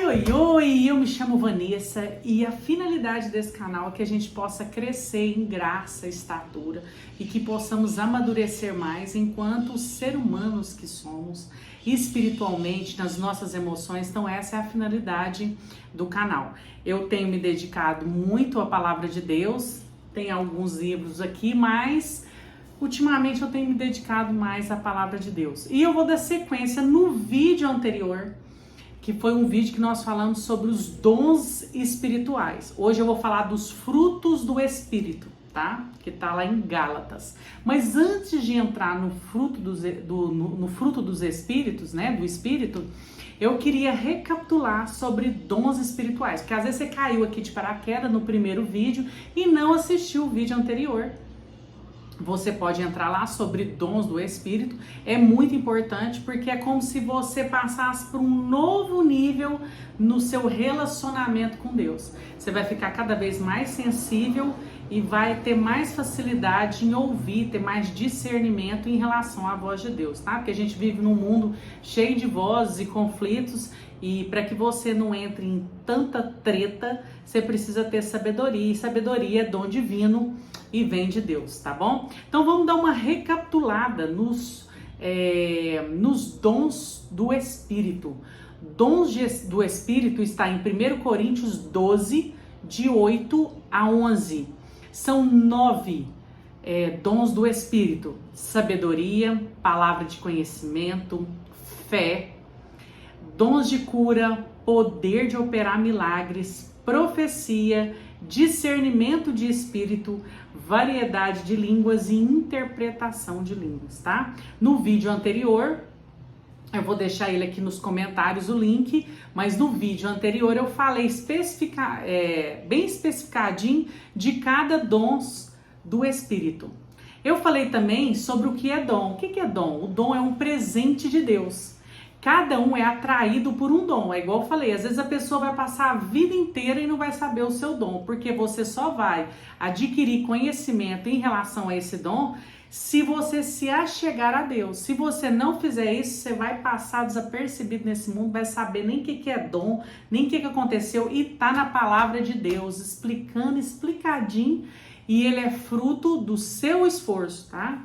Oi, oi, eu me chamo Vanessa e a finalidade desse canal é que a gente possa crescer em graça, estatura e que possamos amadurecer mais enquanto ser humanos que somos, espiritualmente, nas nossas emoções. Então essa é a finalidade do canal. Eu tenho me dedicado muito à palavra de Deus, tem alguns livros aqui, mas ultimamente eu tenho me dedicado mais à palavra de Deus. E eu vou dar sequência no vídeo anterior, que foi um vídeo que nós falamos sobre os dons espirituais. Hoje eu vou falar dos frutos do Espírito, tá? Que tá lá em Gálatas. Mas antes de entrar no fruto dos Espíritos, né? Do Espírito, eu queria recapitular sobre dons espirituais. Porque às vezes você caiu aqui de paraquedas no primeiro vídeo e não assistiu o vídeo anterior. Você pode entrar lá sobre dons do Espírito, é muito importante porque é como se você passasse por um novo nível no seu relacionamento com Deus. Você vai ficar cada vez mais sensível e vai ter mais facilidade em ouvir, ter mais discernimento em relação à voz de Deus, tá? Porque a gente vive num mundo cheio de vozes e conflitos e para que você não entre em tanta treta, você precisa ter sabedoria, e sabedoria é dom divino e vem de Deus, tá bom? Então vamos dar uma recapitulada nos dons do Espírito. Dons do Espírito está em 1 Coríntios 12, de 8 a 11. São 9 dons do Espírito: sabedoria, palavra de conhecimento, fé, dons de cura, poder de operar milagres, profecia, discernimento de espírito, variedade de línguas e interpretação de línguas, tá? No vídeo anterior, eu vou deixar ele aqui nos comentários o link, mas no vídeo anterior eu falei bem especificadinho de cada dom do Espírito. Eu falei também sobre o que é dom. O que é dom? O dom é um presente de Deus. Cada um é atraído por um dom. É igual eu falei, às vezes a pessoa vai passar a vida inteira e não vai saber o seu dom, porque você só vai adquirir conhecimento em relação a esse dom se você se achegar a Deus. Se você não fizer isso, você vai passar desapercebido nesse mundo, vai saber nem o que é dom, nem o que aconteceu, e tá na palavra de Deus, explicadinho, e ele é fruto do seu esforço, tá?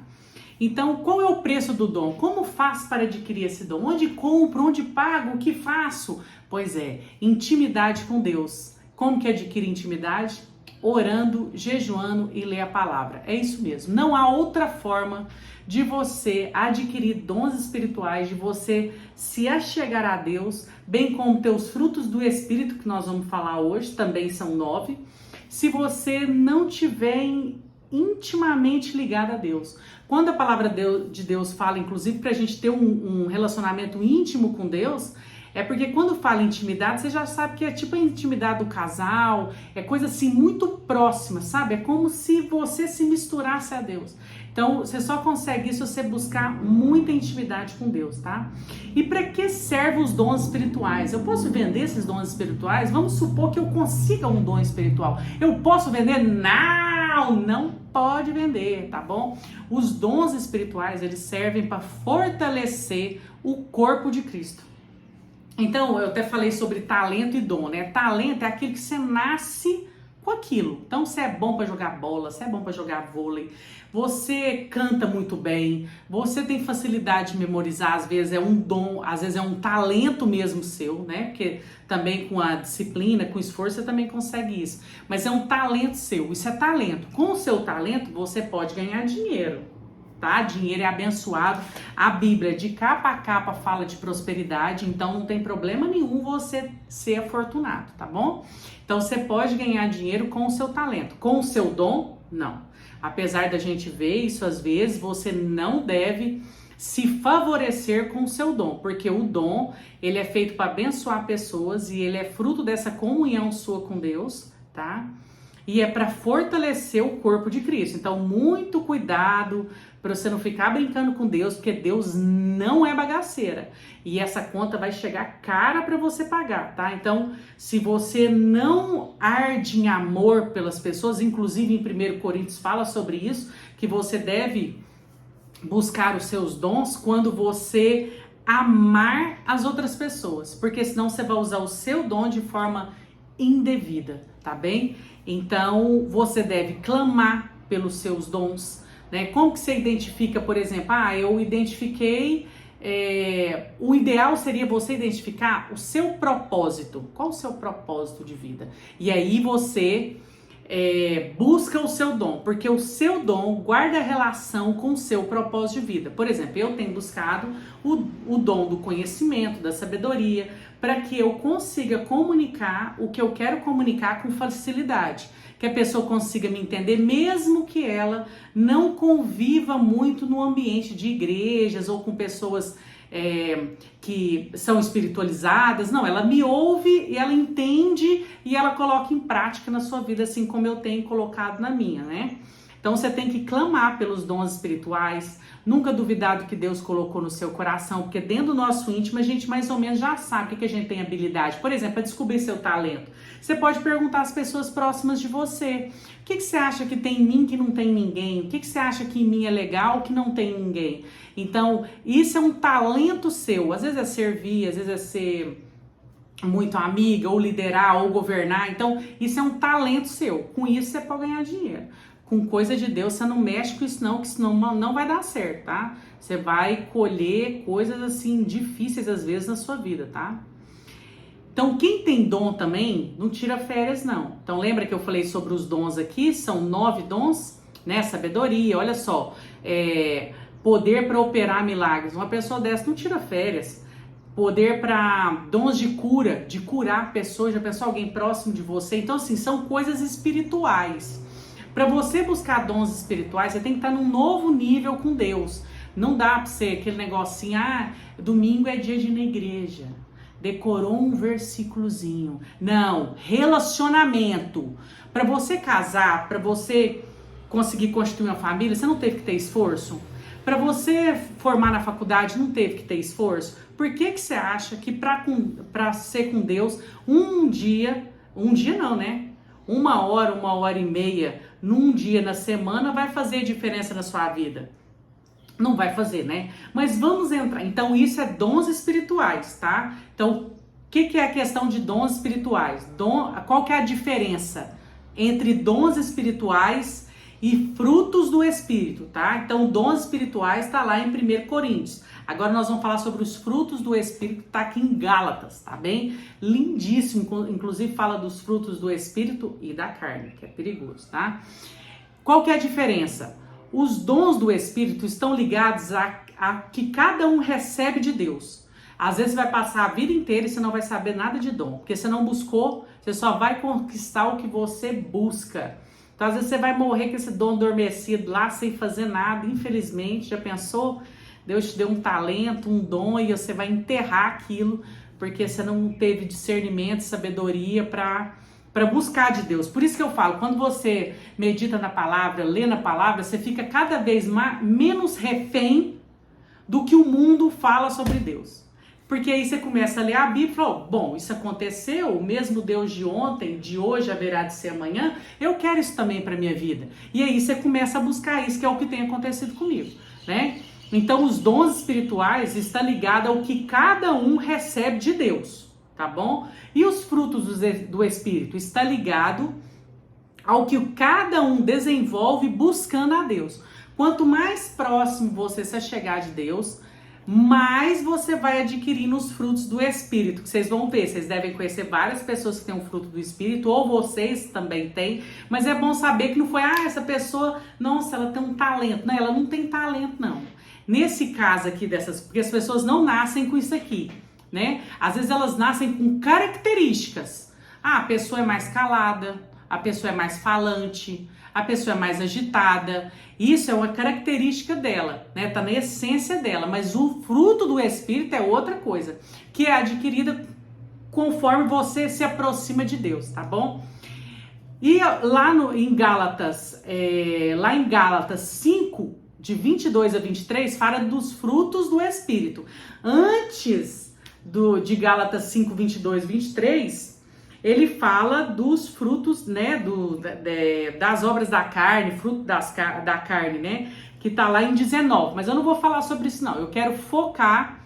Então, qual é o preço do dom? Como faço para adquirir esse dom? Onde compro? Onde pago? O que faço? Pois é, intimidade com Deus. Como que adquire intimidade? Orando, jejuando e ler a palavra. É isso mesmo. Não há outra forma de você adquirir dons espirituais, de você se achegar a Deus, bem como teus frutos do Espírito, que nós vamos falar hoje, também são 9, se você não tiver intimamente ligado a Deus. Quando a palavra de Deus fala, inclusive, para a gente ter um relacionamento íntimo com Deus, é porque quando fala intimidade, você já sabe que é tipo a intimidade do casal, é coisa assim muito próxima, sabe? É como se você se misturasse a Deus. Então, você só consegue isso se você buscar muita intimidade com Deus, tá? E para que servem os dons espirituais? Eu posso vender esses dons espirituais? Vamos supor que eu consiga um dom espiritual. Eu posso vender? Não pode vender, tá bom? Os dons espirituais, eles servem para fortalecer o corpo de Cristo. Então, eu até falei sobre talento e dom, né? Talento é aquilo que você nasce com aquilo. Então, você é bom para jogar bola, você é bom para jogar vôlei, você canta muito bem, você tem facilidade de memorizar, às vezes é um dom, às vezes é um talento mesmo seu, né? Porque também com a disciplina, com o esforço, você também consegue isso. Mas é um talento seu, isso é talento. Com o seu talento, você pode ganhar dinheiro, tá? Dinheiro é abençoado. A Bíblia, de capa a capa, fala de prosperidade, então não tem problema nenhum você ser afortunado, tá bom? Então você pode ganhar dinheiro com o seu talento. Com o seu dom, não. Apesar da gente ver isso às vezes, você não deve se favorecer com o seu dom, porque o dom, ele é feito para abençoar pessoas e ele é fruto dessa comunhão sua com Deus, tá? E é para fortalecer o corpo de Cristo. Então, muito cuidado para você não ficar brincando com Deus, porque Deus não é bagaceira. E essa conta vai chegar cara para você pagar, tá? Então, se você não arde em amor pelas pessoas, inclusive em 1 Coríntios fala sobre isso, que você deve buscar os seus dons quando você amar as outras pessoas, porque senão você vai usar o seu dom de forma indevida, tá bem? Então, você deve clamar pelos seus dons, né? Como que você identifica, por exemplo, eu identifiquei, o ideal seria você identificar o seu propósito. Qual o seu propósito de vida? E aí você busca o seu dom, porque o seu dom guarda relação com o seu propósito de vida. Por exemplo, eu tenho buscado o dom do conhecimento, da sabedoria, para que eu consiga comunicar o que eu quero comunicar com facilidade, que a pessoa consiga me entender, mesmo que ela não conviva muito no ambiente de igrejas ou com pessoas que são espiritualizadas. Não, ela me ouve e ela entende e ela coloca em prática na sua vida, assim como eu tenho colocado na minha, né? Então você tem que clamar pelos dons espirituais, nunca duvidar do que Deus colocou no seu coração, porque dentro do nosso íntimo a gente mais ou menos já sabe o que a gente tem habilidade. Por exemplo, para descobrir seu talento, você pode perguntar às pessoas próximas de você: o que você acha que tem em mim que não tem em ninguém? O que você acha que em mim é legal que não tem em ninguém? Então, isso é um talento seu. Às vezes é servir, às vezes é ser muito amiga, ou liderar, ou governar. Então, isso é um talento seu. Com isso, você pode ganhar dinheiro. Com coisa de Deus, você não mexe com isso não, que senão não vai dar certo, tá? Você vai colher coisas assim difíceis às vezes na sua vida, tá? Então, quem tem dom também, não tira férias não. Então, lembra que eu falei sobre os dons aqui? São 9 dons, né? Sabedoria, olha só. Poder para operar milagres. Uma pessoa dessa não tira férias. Poder para dons de cura, de curar pessoas, já pensou alguém próximo de você? Então, assim, são coisas espirituais. Para você buscar dons espirituais, você tem que estar num novo nível com Deus. Não dá para você aquele negocinho, domingo é dia de ir na igreja, decorou um versículozinho. Não, relacionamento. Para você casar, para você conseguir constituir uma família, você não teve que ter esforço? Para você formar na faculdade, não teve que ter esforço? Por que você acha que para ser com Deus, um dia não, né? 1 hora e meia, num dia na semana vai fazer diferença na sua vida? Não vai fazer, né? Mas vamos entrar. Então, isso é dons espirituais, tá? Então, o que é a questão de dons espirituais? Qual que é a diferença entre dons espirituais e frutos do Espírito, tá? Então, dons espirituais tá lá em 1 Coríntios. Agora nós vamos falar sobre os frutos do Espírito, tá aqui em Gálatas, tá bem? Lindíssimo, inclusive fala dos frutos do Espírito e da carne, que é perigoso, tá? Qual que é a diferença? Os dons do Espírito estão ligados a que cada um recebe de Deus. Às vezes você vai passar a vida inteira e você não vai saber nada de dom, porque você não buscou, você só vai conquistar o que você busca. Então, às vezes você vai morrer com esse dom adormecido lá, sem fazer nada, infelizmente. Já pensou? Deus te deu um talento, um dom, e você vai enterrar aquilo, porque você não teve discernimento, sabedoria para buscar de Deus. Por isso que eu falo, quando você medita na palavra, lê na palavra, você fica cada vez menos refém do que o mundo fala sobre Deus. Porque aí você começa a ler a Bíblia e fala: bom, isso aconteceu, o mesmo Deus de ontem, de hoje haverá de ser amanhã, eu quero isso também para minha vida. E aí você começa a buscar isso, que é o que tem acontecido comigo, né? Então, os dons espirituais estão ligados ao que cada um recebe de Deus, tá bom? E os frutos do Espírito está ligado ao que cada um desenvolve buscando a Deus. Quanto mais próximo você se chegar de Deus, mais você vai adquirindo os frutos do Espírito, que vocês vão ver. Vocês devem conhecer várias pessoas que têm o fruto do Espírito, ou vocês também têm, mas é bom saber que não foi, essa pessoa, nossa, ela tem um talento. Não, ela não tem talento, não. Nesse caso aqui porque as pessoas não nascem com isso aqui, né? Às vezes elas nascem com características. A pessoa é mais calada, a pessoa é mais falante, a pessoa é mais agitada. Isso é uma característica dela, né? Tá na essência dela, mas o fruto do Espírito é outra coisa, que é adquirida conforme você se aproxima de Deus, tá bom? E lá em Gálatas 5, de 22 a 23, fala dos frutos do Espírito. Antes de Gálatas 5, 22 e 23, ele fala dos frutos, né, das obras da carne, fruto da carne, né, que tá lá em 19. Mas eu não vou falar sobre isso não, eu quero focar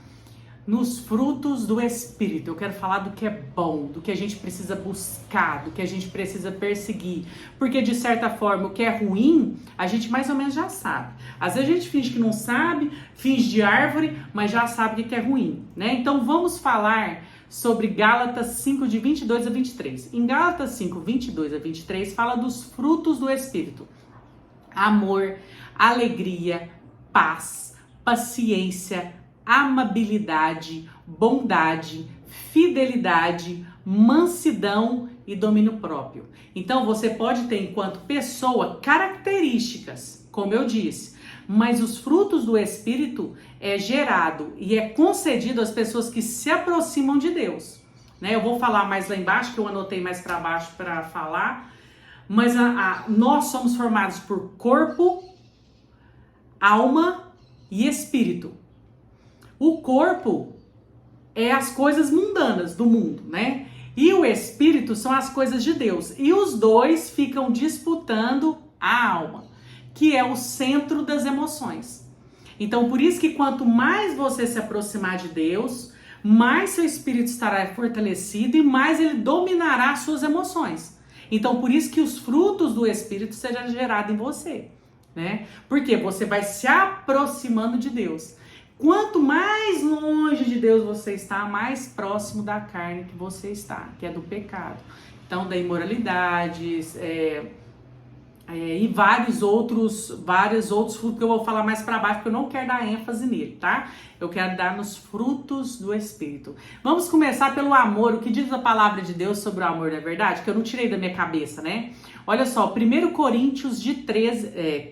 nos frutos do Espírito. Eu quero falar do que é bom, do que a gente precisa buscar, do que a gente precisa perseguir. Porque, de certa forma, o que é ruim, a gente mais ou menos já sabe. Às vezes a gente finge que não sabe, finge de árvore, mas já sabe o que é ruim, né? Então, vamos falar sobre Gálatas 5, de 22 a 23. Em Gálatas 5, 22 a 23, fala dos frutos do Espírito. Amor, alegria, paz, paciência, amabilidade, bondade, fidelidade, mansidão e domínio próprio. Então você pode ter enquanto pessoa características, como eu disse, mas os frutos do Espírito é gerado e é concedido às pessoas que se aproximam de Deus, né? Eu vou falar mais lá embaixo, que eu anotei mais para baixo para falar, mas nós somos formados por corpo, alma e espírito. O corpo é as coisas mundanas do mundo, né? E o espírito são as coisas de Deus. E os dois ficam disputando a alma, que é o centro das emoções. Então, por isso que quanto mais você se aproximar de Deus, mais seu espírito estará fortalecido e mais ele dominará as suas emoções. Então, por isso que os frutos do espírito sejam gerados em você, né? Porque você vai se aproximando de Deus. Quanto mais longe de Deus você está, mais próximo da carne que você está, que é do pecado. Então, da imoralidade, e vários outros frutos que eu vou falar mais para baixo, porque eu não quero dar ênfase nele, tá? Eu quero dar nos frutos do Espírito. Vamos começar pelo amor. O que diz a palavra de Deus sobre o amor, não é verdade? Que eu não tirei da minha cabeça, né? Olha só, 1 Coríntios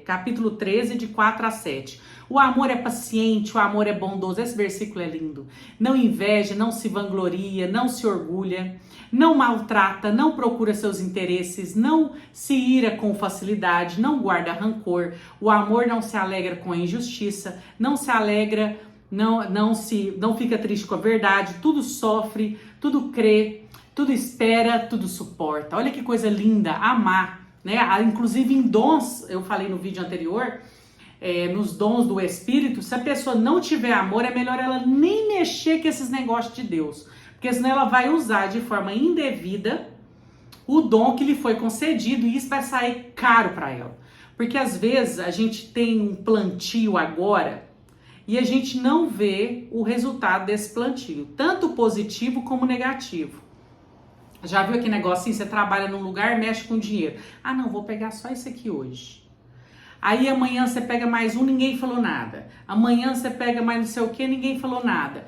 capítulo 13, de 4 a 7. O amor é paciente, o amor é bondoso. Esse versículo é lindo. Não inveja, não se vangloria, não se orgulha, não maltrata, não procura seus interesses, não se ira com facilidade, não guarda rancor. O amor não se alegra com a injustiça, não se alegra, não fica triste com a verdade, tudo sofre, tudo crê, tudo espera, tudo suporta. Olha que coisa linda, amar, né? Inclusive em dons, eu falei no vídeo anterior, nos dons do Espírito, se a pessoa não tiver amor, é melhor ela nem mexer com esses negócios de Deus, porque senão ela vai usar de forma indevida o dom que lhe foi concedido e isso vai sair caro para ela. Porque às vezes a gente tem um plantio agora e a gente não vê o resultado desse plantio, tanto positivo como negativo. Já viu aquele negócio assim, você trabalha num lugar, mexe com dinheiro. Ah, não, vou pegar só isso aqui hoje. Aí amanhã você pega mais um, ninguém falou nada. Amanhã você pega mais não sei o que, ninguém falou nada.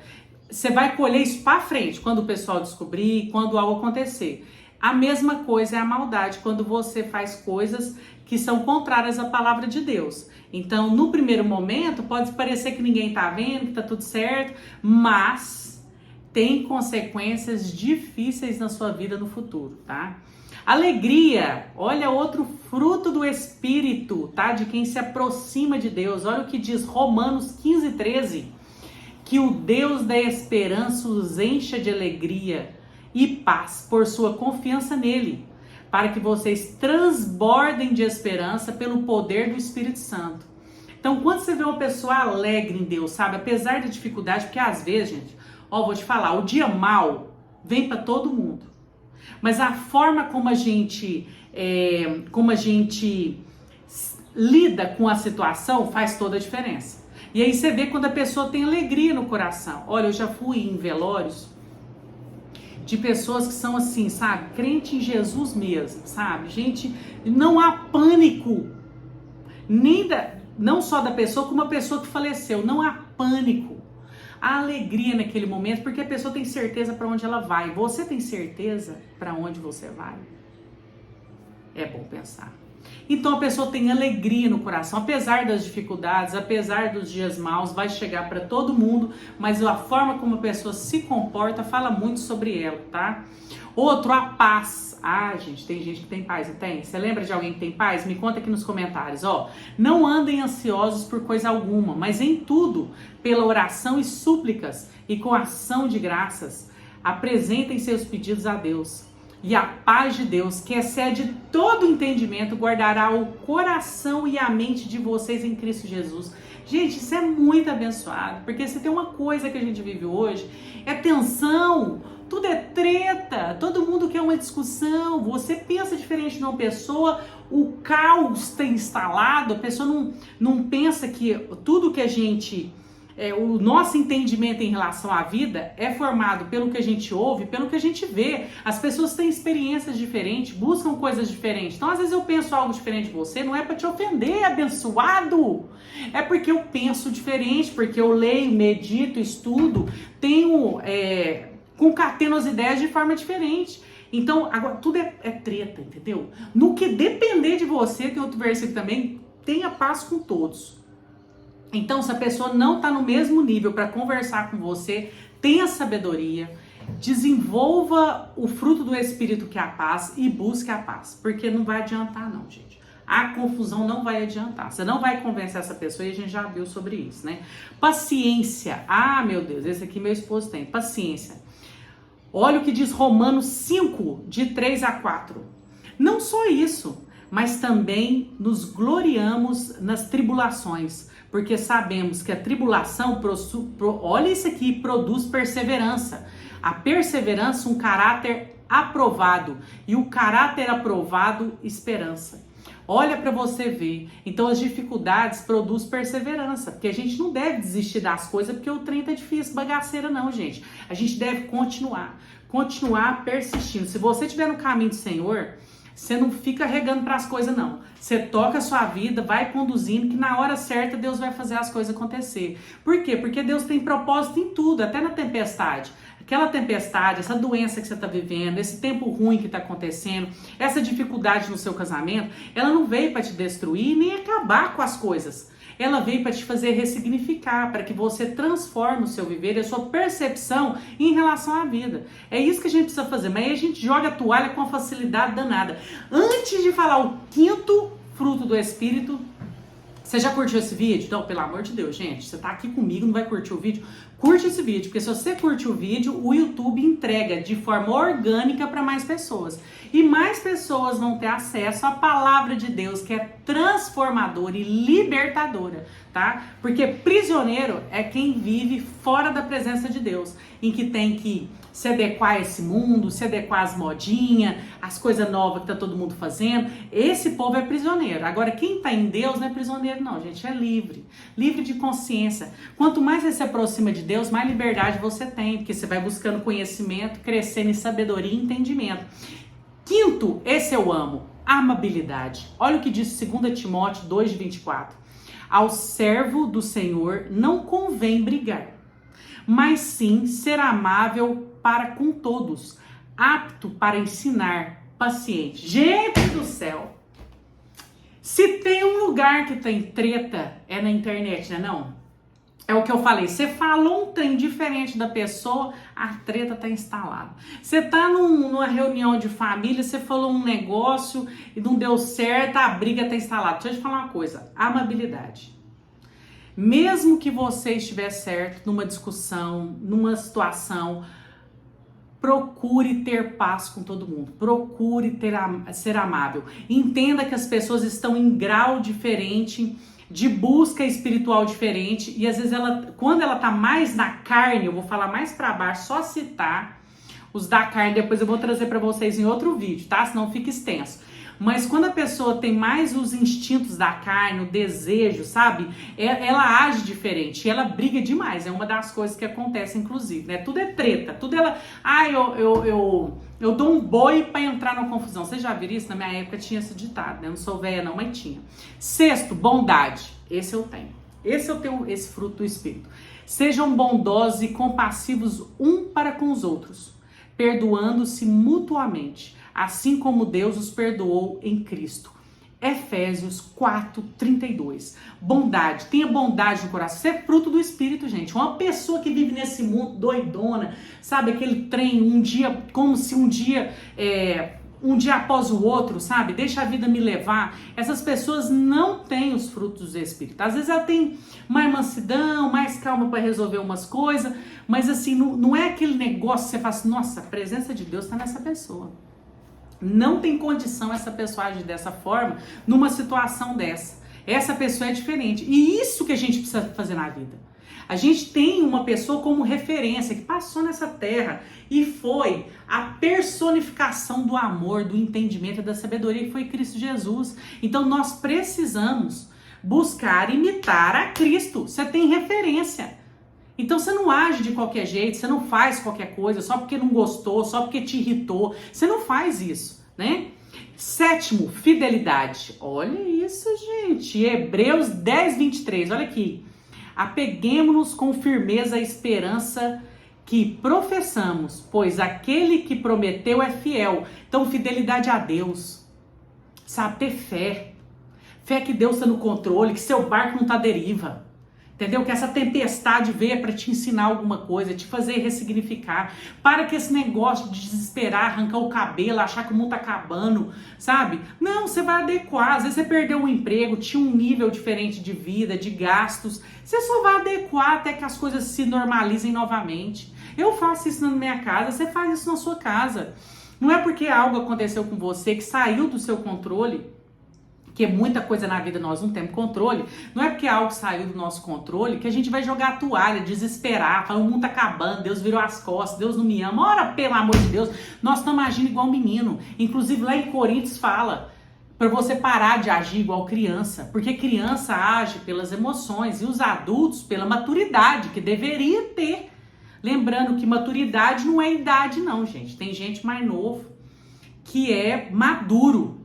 Você vai colher isso pra frente, quando o pessoal descobrir, quando algo acontecer. A mesma coisa é a maldade, quando você faz coisas que são contrárias à palavra de Deus. Então, no primeiro momento, pode parecer que ninguém tá vendo, que tá tudo certo, mas tem consequências difíceis na sua vida no futuro, tá? Alegria, olha outro fruto do Espírito, tá? De quem se aproxima de Deus. Olha o que diz Romanos 15, 13. Que o Deus da esperança os encha de alegria e paz por sua confiança nele, para que vocês transbordem de esperança pelo poder do Espírito Santo. Então, quando você vê uma pessoa alegre em Deus, sabe? Apesar da dificuldade, porque às vezes, gente, vou te falar, o dia mal vem para todo mundo. Mas a forma como a gente lida com a situação faz toda a diferença. E aí você vê quando a pessoa tem alegria no coração. Olha, eu já fui em velórios de pessoas que são assim, sabe? Crente em Jesus mesmo, sabe? Gente, não há pânico. Não só da pessoa, como a pessoa que faleceu. Não há pânico. Há alegria naquele momento, porque a pessoa tem certeza para onde ela vai. Você tem certeza para onde você vai? É bom pensar. Então a pessoa tem alegria no coração, apesar das dificuldades, apesar dos dias maus, vai chegar para todo mundo, mas a forma como a pessoa se comporta fala muito sobre ela, tá? Outro, a paz. Ah, gente, tem gente que tem paz, não tem? Você lembra de alguém que tem paz? Me conta aqui nos comentários, ó. Não andem ansiosos por coisa alguma, mas em tudo, pela oração e súplicas e com ação de graças, apresentem seus pedidos a Deus. E a paz de Deus, que excede todo entendimento, guardará o coração e a mente de vocês em Cristo Jesus. Gente, isso é muito abençoado, porque se tem uma coisa que a gente vive hoje, é tensão, tudo é treta, todo mundo quer uma discussão, você pensa diferente de uma pessoa, o caos está instalado, a pessoa não pensa que tudo que a gente... o nosso entendimento em relação à vida é formado pelo que a gente ouve, pelo que a gente vê. As pessoas têm experiências diferentes, buscam coisas diferentes. Então, às vezes eu penso algo diferente de você, não é para te ofender, abençoado. É porque eu penso diferente, porque eu leio, medito, estudo, concateno as ideias de forma diferente. Então, agora, tudo é treta, entendeu? No que depender de você, tem outro versículo também, tenha paz com todos. Então, se a pessoa não está no mesmo nível para conversar com você, tenha sabedoria, desenvolva o fruto do Espírito, que é a paz, e busque a paz. Porque não vai adiantar não, gente. A confusão não vai adiantar. Você não vai convencer essa pessoa, e a gente já viu sobre isso, né? Paciência. Ah, meu Deus, esse aqui meu esposo tem. Paciência. Olha o que diz Romanos 5, de 3 a 4. Não só isso, mas também nos gloriamos nas tribulações, porque sabemos que a tribulação, olha isso aqui, produz perseverança. A perseverança, um caráter aprovado, e o caráter aprovado, esperança. Olha para você ver. Então as dificuldades produzem perseverança, porque a gente não deve desistir das coisas porque o trem tá difícil, bagaceira não, gente. A gente deve continuar persistindo. Se você estiver no caminho do Senhor, você não fica regando para as coisas, não. Você toca a sua vida, vai conduzindo, que na hora certa Deus vai fazer as coisas acontecer. Por quê? Porque Deus tem propósito em tudo, até na tempestade. Aquela tempestade, essa doença que você está vivendo, esse tempo ruim que está acontecendo, essa dificuldade no seu casamento, ela não veio para te destruir nem acabar com as coisas. Ela veio para te fazer ressignificar, para que você transforme o seu viver e a sua percepção em relação à vida. É isso que a gente precisa fazer, mas aí a gente joga a toalha com uma facilidade danada. Antes de falar o quinto fruto do Espírito, você já curtiu esse vídeo? Então, pelo amor de Deus, gente, você tá aqui comigo, não vai curtir o vídeo? Curte esse vídeo, porque se você curte o vídeo, o YouTube entrega de forma orgânica para mais pessoas. E mais pessoas vão ter acesso à palavra de Deus, que é transformadora e libertadora, tá? Porque prisioneiro é quem vive fora da presença de Deus, em que tem que se adequar a esse mundo, se adequar às modinhas, às coisas novas que tá todo mundo fazendo. Esse povo é prisioneiro. Agora, quem tá em Deus não é prisioneiro não, gente, é livre. Livre de consciência. Quanto mais você se aproxima de Deus, mais liberdade você tem, porque você vai buscando conhecimento, crescendo em sabedoria e entendimento. Quinto, esse eu amo, amabilidade. Olha o que diz 2 Timóteo 2:24. Ao servo do Senhor não convém brigar, mas sim ser amável para com todos, apto para ensinar, paciente. Gente do céu! Se tem um lugar que tem treta, é na internet, né não? É o que eu falei, você falou um trem diferente da pessoa, a treta tá instalada. Você tá numa reunião de família, você falou um negócio e não deu certo, a briga tá instalada. Deixa eu te falar uma coisa, amabilidade. Mesmo que você estiver certo numa discussão, numa situação, procure ter paz com todo mundo, procure ser amável. Entenda que as pessoas estão em grau diferente, de busca espiritual diferente, e às vezes quando ela tá mais na carne, eu vou falar mais para baixo, só citar os da carne, depois eu vou trazer para vocês em outro vídeo, tá? Senão fica extenso. Mas quando a pessoa tem mais os instintos da carne, o desejo, sabe? Ela age diferente, ela briga demais. É uma das coisas que acontece, inclusive, né? Tudo é treta, tudo ela... eu dou um boi pra entrar na confusão. Vocês já viram isso? Na minha época tinha esse ditado, né? Eu não sou velha não, mas tinha. Sexto, bondade. Esse eu tenho. Eu tenho esse fruto do Espírito. Sejam bondosos e compassivos um para com os outros, perdoando-se mutuamente, assim como Deus os perdoou em Cristo. Efésios 4:32. Bondade, tenha bondade no coração. Isso é fruto do Espírito, gente. Uma pessoa que vive nesse mundo doidona, sabe, aquele trem, um dia, como se um dia após o outro, sabe, deixa a vida me levar. Essas pessoas não têm os frutos do Espírito. Às vezes ela tem mais mansidão, mais calma para resolver umas coisas, mas assim, não é aquele negócio que você fala assim, nossa, a presença de Deus está nessa pessoa. Não tem condição essa pessoa agir dessa forma numa situação dessa. Essa pessoa é diferente. E isso que a gente precisa fazer na vida. A gente tem uma pessoa como referência que passou nessa terra e foi a personificação do amor, do entendimento e da sabedoria, que foi Cristo Jesus. Então nós precisamos buscar imitar a Cristo. Você tem referência. Então você não age de qualquer jeito, você não faz qualquer coisa só porque não gostou, só porque te irritou. Você não faz isso, né? 7º, fidelidade. Olha isso, gente. Hebreus 10, 23. Olha aqui. Apeguemo-nos com firmeza à esperança que professamos, pois aquele que prometeu é fiel. Então, fidelidade a Deus. Sabe, ter fé. Fé que Deus está no controle, que seu barco não está à deriva. Entendeu? Que essa tempestade veio para te ensinar alguma coisa, te fazer ressignificar. Para que esse negócio de desesperar, arrancar o cabelo, achar que o mundo tá acabando, sabe? Não, você vai adequar. Às vezes você perdeu um emprego, tinha um nível diferente de vida, de gastos. Você só vai adequar até que as coisas se normalizem novamente. Eu faço isso na minha casa, você faz isso na sua casa. Não é porque algo aconteceu com você que saiu do seu controle, que muita coisa na vida nós não temos controle, não é porque algo saiu do nosso controle que a gente vai jogar a toalha, desesperar, falar o mundo tá acabando, Deus virou as costas, Deus não me ama. Ora, pelo amor de Deus, nós estamos agindo igual menino. Inclusive lá em Coríntios fala para você parar de agir igual criança, porque criança age pelas emoções e os adultos pela maturidade que deveria ter. Lembrando que maturidade não é idade não, gente. Tem gente mais novo que é maduro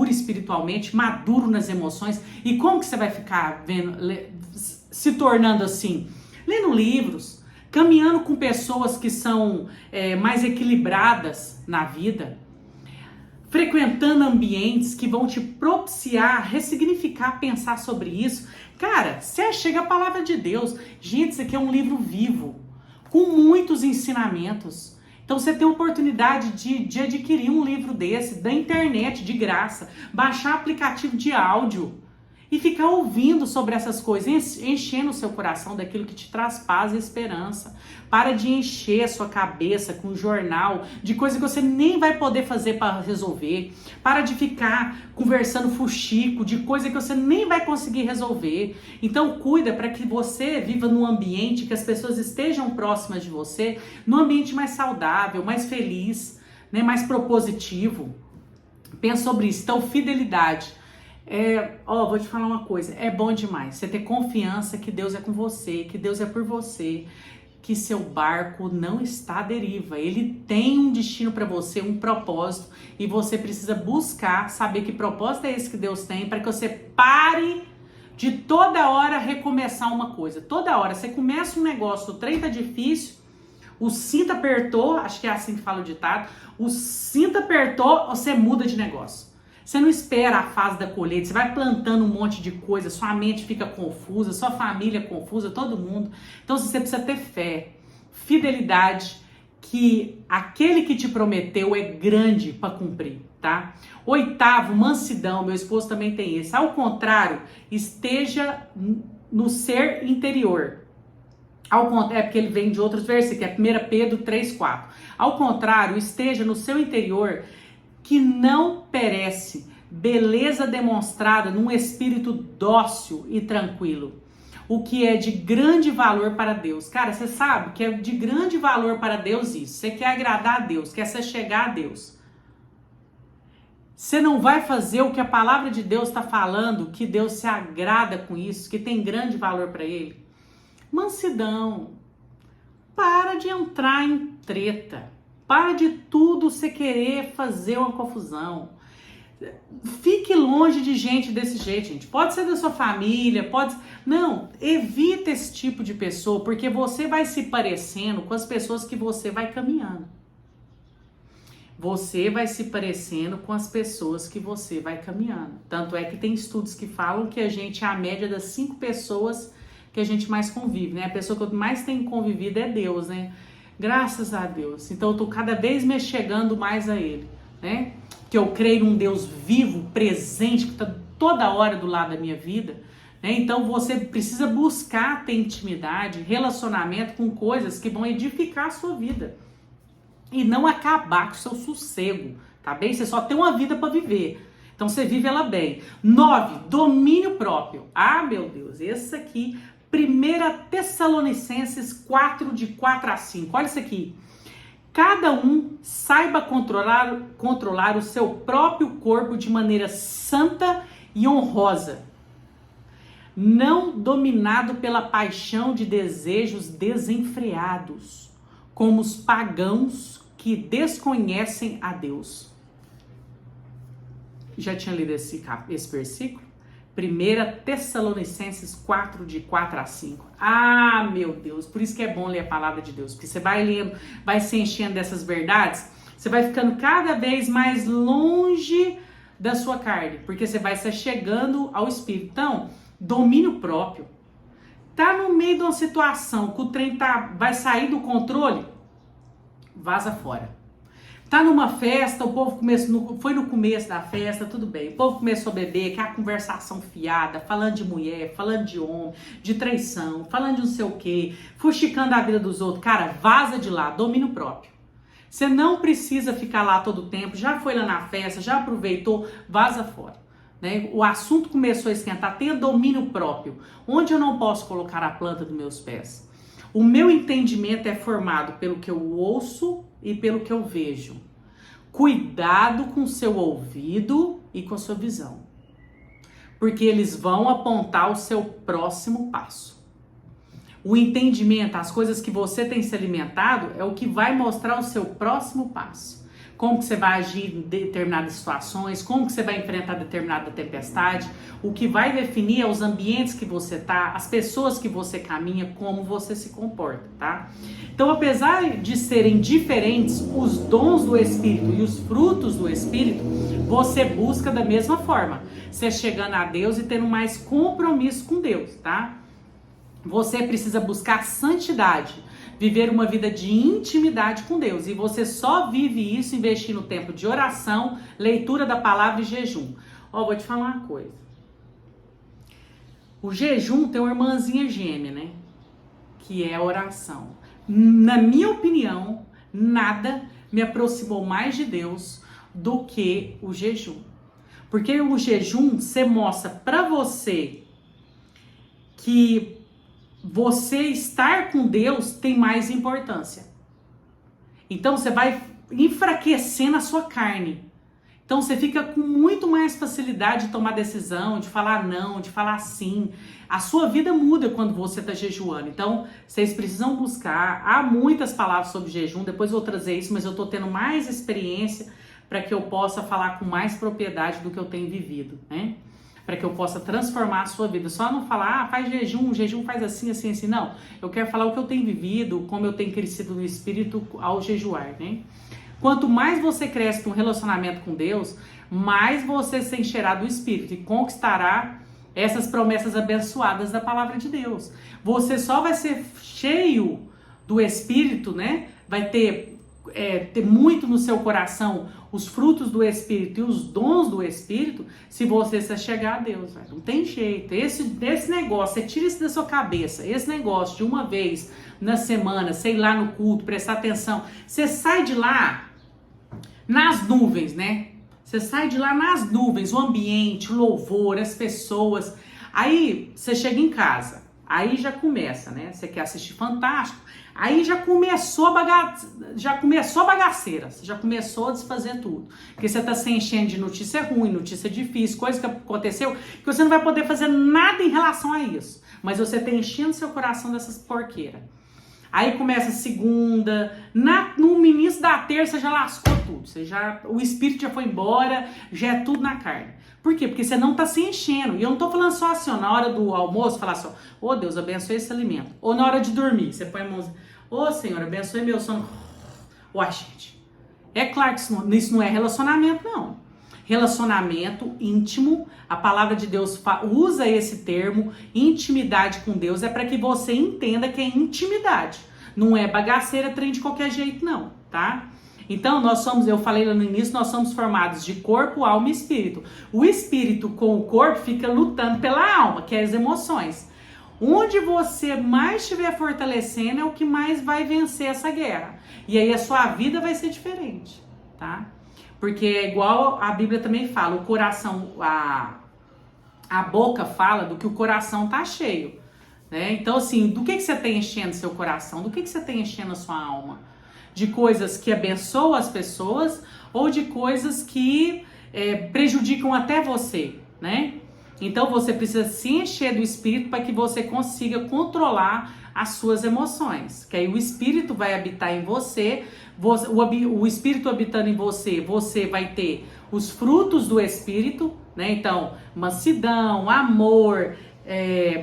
espiritualmente, maduro nas emoções. E como que você vai ficar se tornando assim? Lendo livros, caminhando com pessoas que são mais equilibradas na vida, frequentando ambientes que vão te propiciar, ressignificar, pensar sobre isso. Cara, você chega a palavra de Deus. Gente, isso aqui é um livro vivo, com muitos ensinamentos. Então você tem a oportunidade de adquirir um livro desse, da internet, de graça, baixar aplicativo de áudio e ficar ouvindo sobre essas coisas, enchendo o seu coração daquilo que te traz paz e esperança. Para de encher a sua cabeça com jornal de coisa que você nem vai poder fazer para resolver. Para de ficar conversando fuxico de coisa que você nem vai conseguir resolver. Então cuida para que você viva num ambiente que as pessoas estejam próximas de você, num ambiente mais saudável, mais feliz, né, mais propositivo. Pensa sobre isso. Então, fidelidade. Vou te falar uma coisa, é bom demais você ter confiança que Deus é com você, que Deus é por você, que seu barco não está à deriva, ele tem um destino para você, um propósito, e você precisa buscar, saber que propósito é esse que Deus tem, para que você pare de toda hora recomeçar uma coisa. Toda hora você começa um negócio, o trem tá difícil, o cinto apertou, acho que é assim que fala o ditado, o cinto apertou, você muda de negócio. Você não espera a fase da colheita, você vai plantando um monte de coisa, sua mente fica confusa, sua família confusa, todo mundo. Então você precisa ter fé, fidelidade, que aquele que te prometeu é grande para cumprir, tá? 8º, mansidão, meu esposo também tem esse. Ao contrário, esteja no ser interior. É porque ele vem de outros versículos, é 1 Pedro 3,4. Ao contrário, esteja no seu interior, que não perece, beleza demonstrada num espírito dócil e tranquilo, o que é de grande valor para Deus. Cara, você sabe que é de grande valor para Deus isso. Você quer agradar a Deus, quer se chegar a Deus. Você não vai fazer o que a palavra de Deus está falando, que Deus se agrada com isso, que tem grande valor para Ele. Mansidão. Para de entrar em treta. Para de tudo você querer fazer uma confusão. Fique longe de gente desse jeito, gente. Pode ser da sua família, pode... Não, evita esse tipo de pessoa, porque você vai se parecendo com as pessoas que você vai caminhando. Você vai se parecendo com as pessoas que você vai caminhando. Tanto é que tem estudos que falam que a gente é a média das 5 pessoas que a gente mais convive, né? A pessoa que eu mais tenho convivido é Deus, né? Graças a Deus. Então eu tô cada vez me chegando mais a Ele, né? Que eu creio num Deus vivo, presente, que tá toda hora do lado da minha vida, né? Então você precisa buscar ter intimidade, relacionamento com coisas que vão edificar a sua vida e não acabar com o seu sossego, tá bem? Você só tem uma vida para viver. Então você vive ela bem. 9, domínio próprio. Ah, meu Deus, esse aqui, 1 Tessalonicenses 4, de 4 a 5. Olha isso aqui. Cada um saiba controlar o seu próprio corpo de maneira santa e honrosa, não dominado pela paixão de desejos desenfreados, como os pagãos que desconhecem a Deus. Já tinha lido esse versículo? 1 Tessalonicenses 4, de 4 a 5. Ah, meu Deus, por isso que é bom ler a palavra de Deus, porque você vai lendo, vai se enchendo dessas verdades, você vai ficando cada vez mais longe da sua carne, porque você vai se chegando ao Espírito. Então, domínio próprio. Tá no meio de uma situação que o trem vai sair do controle, vaza fora. Tá numa festa, o povo foi no começo da festa, tudo bem. O povo começou a beber, que é a conversação fiada, falando de mulher, falando de homem, de traição, falando de não sei o quê, fuxicando a vida dos outros. Cara, vaza de lá, domínio próprio. Você não precisa ficar lá todo o tempo, já foi lá na festa, já aproveitou, vaza fora. Né? O assunto começou a esquentar, tenha domínio próprio. Onde eu não posso colocar a planta dos meus pés? O meu entendimento é formado pelo que eu ouço e pelo que eu vejo. Cuidado com o seu ouvido e com a sua visão, porque eles vão apontar o seu próximo passo. O entendimento, as coisas que você tem se alimentado, é o que vai mostrar o seu próximo passo. Como que você vai agir em determinadas situações, como que você vai enfrentar determinada tempestade. O que vai definir é os ambientes que você tá, as pessoas que você caminha, como você se comporta, tá? Então, apesar de serem diferentes os dons do Espírito e os frutos do Espírito, você busca da mesma forma. Você chegando a Deus e tendo mais compromisso com Deus, tá? Você precisa buscar santidade, viver uma vida de intimidade com Deus. E você só vive isso investindo tempo de oração, leitura da palavra e jejum. Ó, vou te falar uma coisa. O jejum tem uma irmãzinha gêmea, né? Que é a oração. Na minha opinião, nada me aproximou mais de Deus do que o jejum. Porque o jejum, você mostra pra você que você estar com Deus tem mais importância. Então você vai enfraquecendo a sua carne. Então você fica com muito mais facilidade de tomar decisão, de falar não, de falar sim. A sua vida muda quando você está jejuando. Então vocês precisam buscar. Há muitas palavras sobre jejum, depois eu vou trazer isso, mas eu estou tendo mais experiência para que eu possa falar com mais propriedade do que eu tenho vivido, né? Para que eu possa transformar a sua vida. Só não falar, faz jejum, o jejum faz assim, assim, assim. Não, eu quero falar o que eu tenho vivido, como eu tenho crescido no Espírito ao jejuar, né? Quanto mais você cresce com um relacionamento com Deus, mais você se encherá do Espírito e conquistará essas promessas abençoadas da palavra de Deus. Você só vai ser cheio do Espírito, né? Vai ter muito no seu coração os frutos do Espírito e os dons do Espírito, se você se chegar a Deus, véio. Não tem jeito. Esse negócio, você tira isso da sua cabeça, esse negócio de uma vez na semana, sei lá, no culto, prestar atenção, você sai de lá nas nuvens, né? Você sai de lá nas nuvens, o ambiente, o louvor, as pessoas. Aí você chega em casa, aí já começa, né? Você quer assistir Fantástico, aí já começou a bagaceira, você já começou a desfazer tudo. Porque você tá se enchendo de notícia ruim, notícia difícil, coisa que aconteceu, que você não vai poder fazer nada em relação a isso. Mas você tá enchendo seu coração dessas porqueiras. Aí começa a segunda, no início da terça já lascou tudo. O espírito já foi embora, já é tudo na carne. Por quê? Porque você não tá se enchendo. E eu não tô falando só assim, ó, na hora do almoço, falar só, ô Deus, abençoe esse alimento. Ou na hora de dormir, você põe a mão, ô Senhor, abençoe meu sono. Uai, gente, é claro que isso não é relacionamento, não. Relacionamento íntimo, a palavra de Deus usa esse termo, intimidade com Deus, é para que você entenda que é intimidade. Não é bagaceira, trem de qualquer jeito, não, tá? Então, eu falei lá no início, nós somos formados de corpo, alma e espírito. O espírito com o corpo fica lutando pela alma, que é as emoções. Onde você mais estiver fortalecendo é o que mais vai vencer essa guerra. E aí a sua vida vai ser diferente, tá? Porque é igual a Bíblia também fala, o coração, a boca fala do que o coração tá cheio, né? Então, assim, do que você tem enchendo seu coração? Do que você tem enchendo a sua alma? De coisas que abençoam as pessoas ou de coisas que prejudicam até você, né? Então, você precisa se encher do Espírito para que você consiga controlar as suas emoções. Que aí o Espírito vai habitar em você, o Espírito habitando em você, você vai ter os frutos do Espírito, né? Então, mansidão, amor,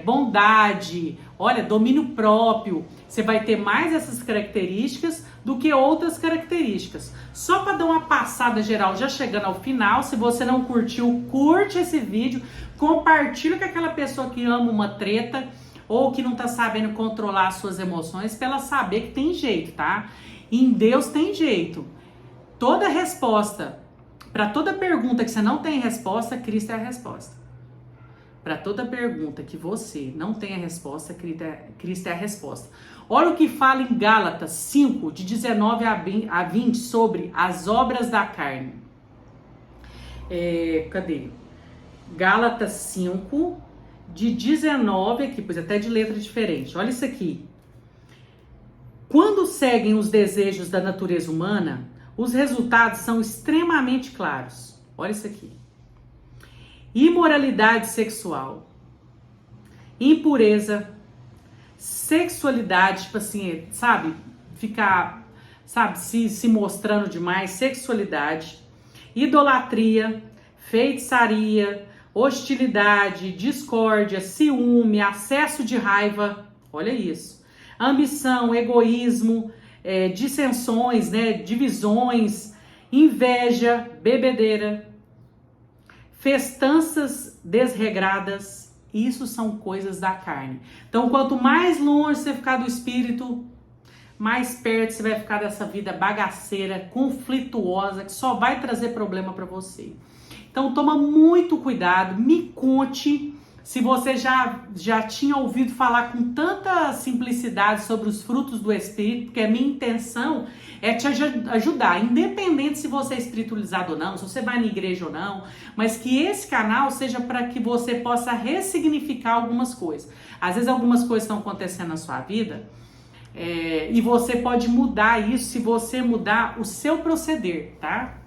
bondade, olha, domínio próprio. Você vai ter mais essas características do que outras características. Só para dar uma passada geral, já chegando ao final, se você não curtiu, curte esse vídeo, compartilha com aquela pessoa que ama uma treta ou que não tá sabendo controlar as suas emoções, para ela saber que tem jeito, tá? Em Deus tem jeito. Toda resposta, para toda pergunta que você não tem resposta, Cristo é a resposta. Para toda pergunta que você não tem a resposta, Cristo é a resposta. Olha o que fala em Gálatas 5, de 19 a 20, sobre as obras da carne. Cadê? Gálatas 5, de 19 aqui, pois até de letra diferente. Olha isso aqui. Quando seguem os desejos da natureza humana, os resultados são extremamente claros. Olha isso aqui. Imoralidade sexual, impureza, sexualidade, tipo assim, sabe? Ficar, sabe, se mostrando demais, sexualidade, idolatria, feitiçaria, hostilidade, discórdia, ciúme, acesso de raiva, olha isso. Ambição, egoísmo, dissensões, né, divisões, inveja, bebedeira, festanças desregradas, isso são coisas da carne. Então, quanto mais longe você ficar do Espírito, mais perto você vai ficar dessa vida bagaceira, conflituosa, que só vai trazer problema para você. Então, toma muito cuidado, me conte se você já tinha ouvido falar com tanta simplicidade sobre os frutos do Espírito, porque a minha intenção é te ajudar, independente se você é espiritualizado ou não, se você vai na igreja ou não, mas que esse canal seja para que você possa ressignificar algumas coisas. Às vezes algumas coisas estão acontecendo na sua vida e você pode mudar isso se você mudar o seu proceder, tá?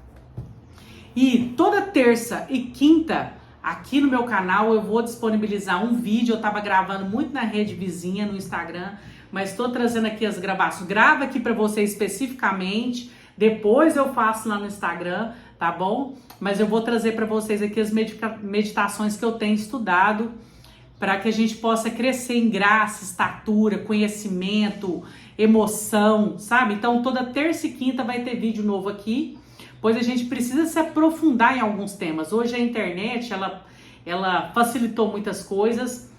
E toda terça e quinta, aqui no meu canal, eu vou disponibilizar um vídeo. Eu tava gravando muito na rede vizinha, no Instagram, mas estou trazendo aqui as gravações. Grava aqui para você especificamente, depois eu faço lá no Instagram, tá bom? Mas eu vou trazer para vocês aqui as meditações que eu tenho estudado, para que a gente possa crescer em graça, estatura, conhecimento, emoção, sabe? Então toda terça e quinta vai ter vídeo novo aqui, pois a gente precisa se aprofundar em alguns temas. Hoje a internet, ela facilitou muitas coisas,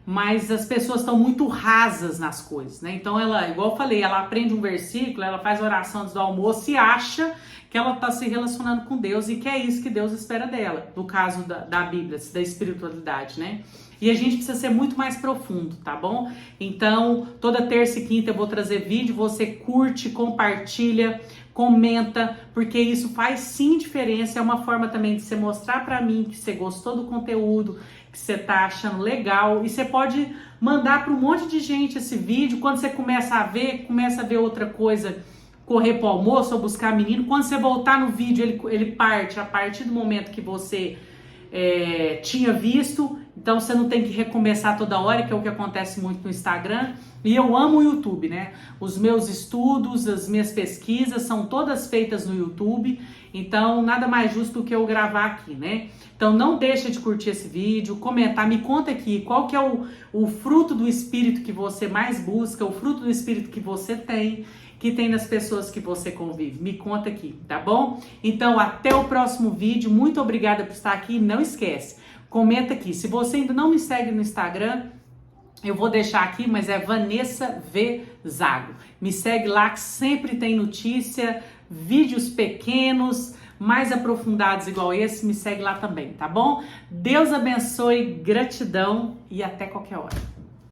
mas as pessoas estão muito rasas nas coisas, né? Então ela, igual eu falei, ela aprende um versículo, ela faz oração antes do almoço e acha que ela está se relacionando com Deus e que é isso que Deus espera dela, no caso da Bíblia, da espiritualidade, né? E a gente precisa ser muito mais profundo, tá bom? Então, toda terça e quinta eu vou trazer vídeo, você curte, compartilha, comenta, porque isso faz sim diferença, é uma forma também de você mostrar pra mim que você gostou do conteúdo, que você tá achando legal, e você pode mandar para um monte de gente esse vídeo. Quando você começa a ver outra coisa, correr pro almoço ou buscar menino, quando você voltar no vídeo, ele parte a partir do momento que você tinha visto, então você não tem que recomeçar toda hora, que é o que acontece muito no Instagram. E eu amo o YouTube, né? Os meus estudos, as minhas pesquisas são todas feitas no YouTube, então nada mais justo do que eu gravar aqui, né? Então não deixa de curtir esse vídeo, comentar, me conta aqui qual que é o fruto do Espírito que você mais busca, o fruto do Espírito que você tem, que tem nas pessoas que você convive. Me conta aqui, tá bom? Então até o próximo vídeo, muito obrigada por estar aqui, não esquece, comenta aqui. Se você ainda não me segue no Instagram, eu vou deixar aqui, mas é Vanessa V. Zago. Me segue lá que sempre tem notícia, vídeos pequenos, mais aprofundados igual esse, me segue lá também, tá bom? Deus abençoe, gratidão e até qualquer hora.